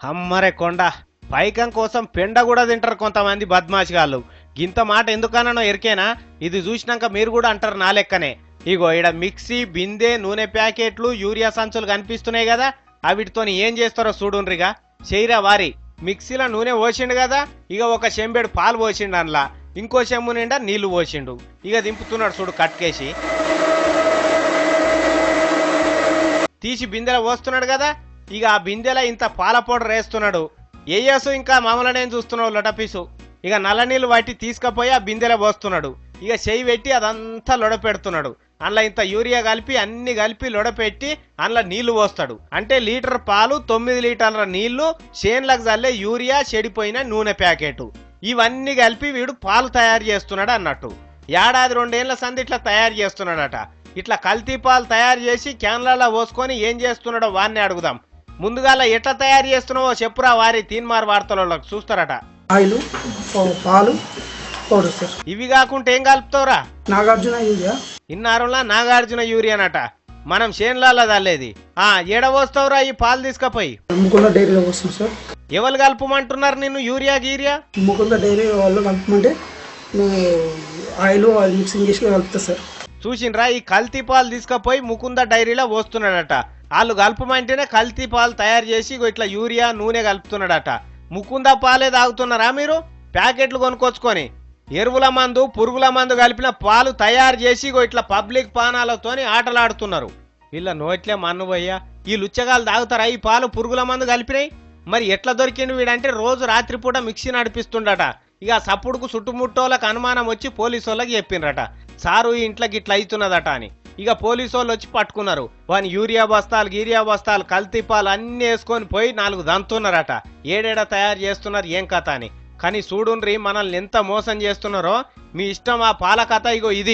అమ్మరే కొండ పైకం కోసం పెండ కూడా తింటారు కొంతమంది బద్మాషిగాళ్ళు. గింత మాట ఎందుకనో ఎరికేనా? ఇది చూసినాక మీరు కూడా అంటారు నా లెక్కనే. ఇగో ఈడ మిక్సీ, బిందె, నూనె ప్యాకెట్లు, యూరియా సంచులు కనిపిస్తున్నాయి కదా, అవిటితోని ఏం చేస్తారో చూడుండ్రిగా. చేయరా వారి మిక్సీలో నూనె పోసిండు కదా, ఇక ఒక చెంబెడు పాలు పోసిండు, అందులో ఇంకో చెంబు నిండా నీళ్లు పోసిండు. ఇక దింపుతున్నాడు చూడు కట్కేసి. తీసి బిందెలో పోస్తున్నాడు కదా, ఇక ఆ బిందెలో ఇంత పాల పౌడర్ వేస్తున్నాడు. ఏయసు ఇంకా మామూలునే చూస్తున్నావు లొటపీసు. ఇక నల్ల నీళ్ళు వాటి తీసుకుపోయి ఆ బిందెలో పోస్తున్నాడు. ఇక చెయ్యి పెట్టి అదంతా లొడపెడుతున్నాడు. అందులో ఇంత యూరియా కలిపి అన్ని కలిపి లొడపెట్టి అందులో నీళ్లు పోస్తాడు. అంటే లీటర్ పాలు 9 లీటర్ల నీళ్లు, చేన్లకు చల్లే యూరియా, చెడిపోయిన నూనె ప్యాకెట్, ఇవన్నీ కలిపి వీడు పాలు తయారు చేస్తున్నాడు అన్నట్టు. ఏడాది 2 ఏళ్ల సంది ఇట్లా తయారు చేస్తున్నాడట. ఇట్లా కల్తీ పాలు తయారు చేసి క్యాన్లలో పోసుకొని ఏం చేస్తున్నాడో వాడిని అడుగుదాం. ముందుగా ఎట్లా తయారు చేస్తున్నావో చెప్పురా వారి తీన్మార్ వార్తలలో చూస్తారట. ఆయిల్, పాలు, పౌడర్ సార్. ఇవి కాకుండా ఏం కలుపుతావురా? నాగార్జున యూరియా. ఇన్నారులా నాగార్జున యూరియానట. మనం చేన్లలో చల్లేది. ఏడ పోస్తావురా ఈ పాలు తీసుకపోయి? ముకుంద డైరీలో వస్తుంది సార్. ఎవరు కలుపుమంటున్నారు నిన్ను యూరియా గీరియా? ముకుంద డైరీ వాళ్ళు కలుపుమంటే ఆయిల్ మిక్సింగ్ చేసి కలుపుతా సార్. చూసిండ్రా, ఈ కల్తీ పాలు తీసుకపోయి ముకుంద డైరీలో పోస్తున్నాడట. వాళ్ళు కలుపుమంటేనే కల్తీ పాలు తయారు చేసి ఇట్లా యూరియా, నూనె కలుపుతున్నాడట. ముకుంద పాలే తాగుతున్నారా మీరు? ప్యాకెట్లు కొనుక్కొచ్చుకొని ఎరువుల మందు, పురుగుల మందు కలిపిన పాలు తయారు చేసి ఇట్లా పబ్లిక్ పానాలతోని ఆటలాడుతున్నారు. వీళ్ళ నోట్లే మన్ను పోయ్యా. ఈ లుచ్చగాలు తాగుతారా ఈ పాలు పురుగుల మందు కలిపినాయి? మరి ఎట్లా దొరికింది వీడంటే రోజు రాత్రిపూట మిక్సీ నడిపిస్తుండట. ఇక సప్పుడుకు చుట్టుముట్టోళ్ళకి అనుమానం వచ్చి పోలీసు వాళ్ళకి చెప్పిండ్రట, సారు ఈ ఇంట్లోకి ఇట్లా అవుతున్నదట అని. ఇక పోలీసు వాళ్ళు వచ్చి పట్టుకున్నారు. వాని యూరియా బస్తాలు, గీరియా బస్తాలు, కల్తీ పాలు అన్ని వేసుకొని పోయి 4 దంతున్నారట. ఏడేడ తయారు చేస్తున్నారు ఏం కథ అని. కానీ చూడుండ్రి మనల్ని ఎంత మోసం చేస్తున్నారో. మీ ఇష్టం ఆ పాల కథ ఇగో ఇది.